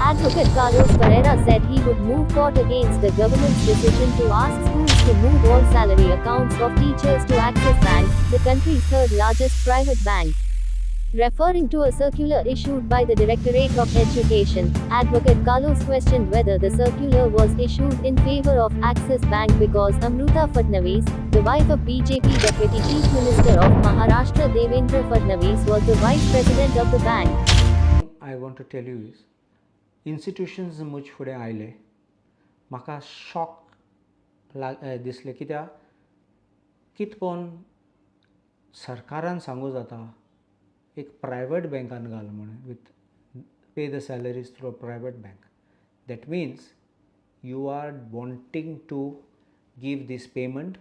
Advocate Carlos Ferreira said he would move court against the government's decision to ask schools to move all salary accounts of teachers to Axis Bank, the country's third largest private bank. Referring to a circular issued by the Directorate of Education, Advocate Carlos questioned whether the circular was issued in favor of Axis Bank because Amruta Fadnavis, the wife of BJP Deputy Chief Minister of Maharashtra Devendra Fadnavis, was the vice president of the bank. I want to tell you is, institutions मुझ फुडें आयले म्हाका shock दिसलें कित्याक कितकोन सरकारान सांगू जाता एक प्रायवेट बँकान घाल म्हणून with pay the salaries through a private bank that means you are wanting to give these payment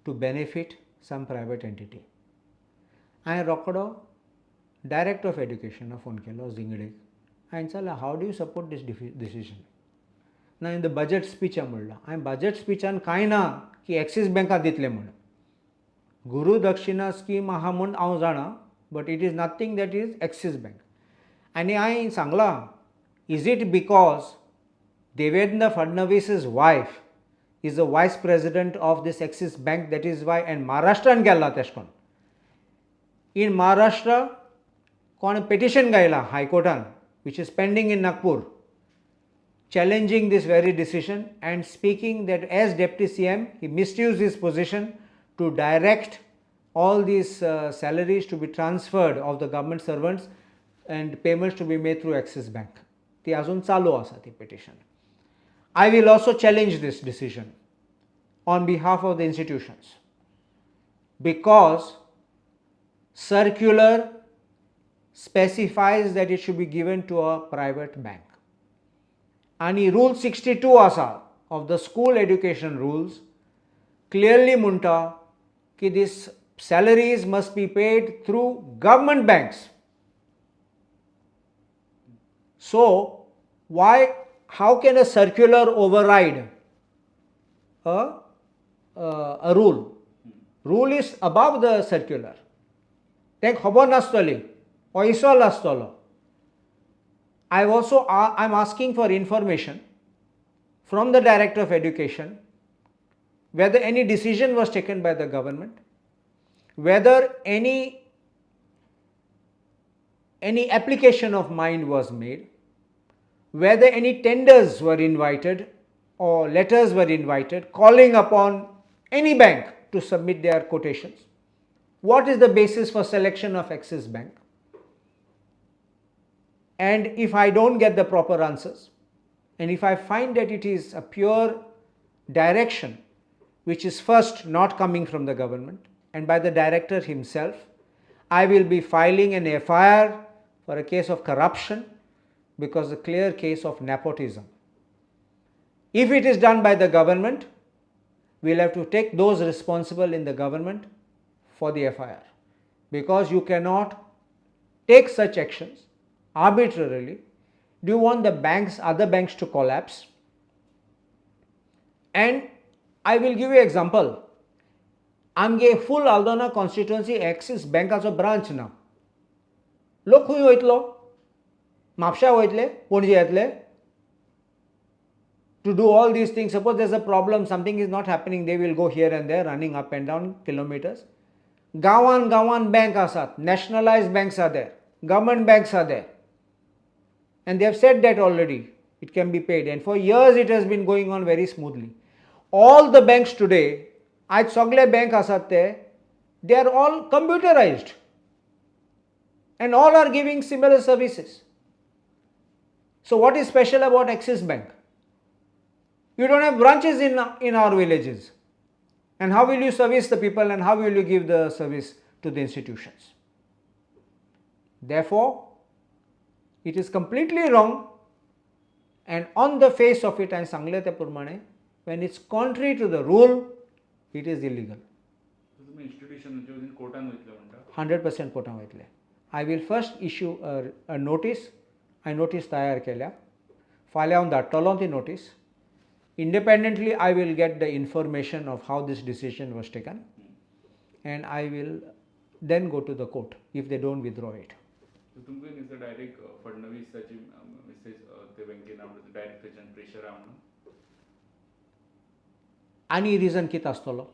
to benefit some private entity हांवें रोखडो डायरेक्टर ऑफ एड्युकेशनाक फोन केलो जिंगडेक हांवें सांगलें how do you support these decision ना in the budget स्पीचान म्हणलां हांवें बजेट स्पीचान कांय ना की एक्सीस बँकाक दितले म्हणून गुरू दक्षिणा स्कीम आहा म्हूण हांव जाणा but it is nothing that is Axis bank आनी हांवें सांगलां is it because Devendra Fadnavis's wife is the vice president of this Axis bank that is why and महाराष्ट्रान गेला तेश कोन इन महाराष्ट्रा कोण पेटिशन गायला हायकोर्टान which is pending in Nagpur, challenging this very decision and speaking that as Deputy CM, he misused his position to direct all these salaries to be transferred of the government servants and payments to be made through Axis Bank. ती अजून चालू आसा ती petition. I will also challenge this decision on behalf of the institutions because circular specifies that it should be given to a private bank. And Rule 62 asa of the school education rules clearly munta ki these salaries must be paid through government banks. So how can a circular override a rule? Rule is above the circular. Tek khobor nastoli. I'm asking for information from the Director of Education whether any decision was taken by the government, whether any application of mine was made, whether any tenders were invited or letters were invited calling upon any bank to submit their quotations. What is the basis for selection of Axis Bank? And if I don't get the proper answers, and if I find that it is a pure direction which is first not coming from the government and by the director himself, I will be filing an FIR for a case of corruption because a clear case of nepotism. If it is done by the government, we will have to take those responsible in the government for the FIR because you cannot take such actions arbitrarily. Do you want the other banks to collapse? And I will give you an example. आमगे full Aldona constituency Axis Bank as a branch now. Look who वयतलो म्हापशा वयतले पणजे येतले to do all these things. Suppose there's a problem, something is not happening, they will go here and there running up and down kilometers. Gawan bank asat, nationalized banks are there, government banks are there. And they have said that already, it can be paid. And for years it has been going on very smoothly. All the banks today, आज सगळे bank asat they are all computerized. And all are giving similar services. So what is special about Axis Bank? You don't have branches in our villages. And how will you service the people and how will you give the service to the institutions? Therefore, it is completely wrong and on the face of it, I सांगले ते प्रमाणे, when it's contrary to the rule, it is illegal. 100% कोर्टान वयतले. I will first issue a notice. I notice तयार केल्या. फाल्यां हांव धाडटलों ती notice. Independently, I will get the information of how this decision was taken and I will then go to the court if they don't withdraw it. सो तुमकां दिसता direct फडणवीसाची message ते बँकेन आवडटा डायरेक्ट तेच्यान प्रेशर हांव म्हणून आनी रिजन कितें आसतलो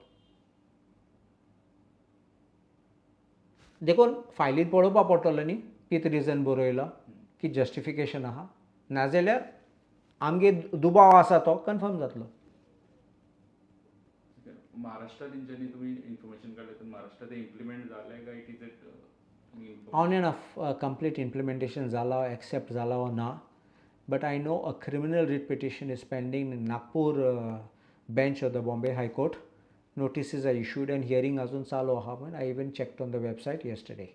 देखून फायलीन पळोवपा पडटलें न्ही कितें रिजन बरयला कितें जस्टिफिकेशन आहा नाजाल्यार आमगे दुबाव आसा तो कन्फर्म जातलो महाराष्ट्रा तेंच्यांनी तुमी इन्फॉर्मेशन काडलें तर महाराष्ट्रा ते इम्प्लिमेंट जालें काय it is it on end of complete implementation जाला एक्सेप्ट जाला वा ना but I know a criminal writ petition is pending in Nagpur bench of the Bombay High Court. Notices are issued and hearing अजून चालू आहा पण I even checked on the website yesterday.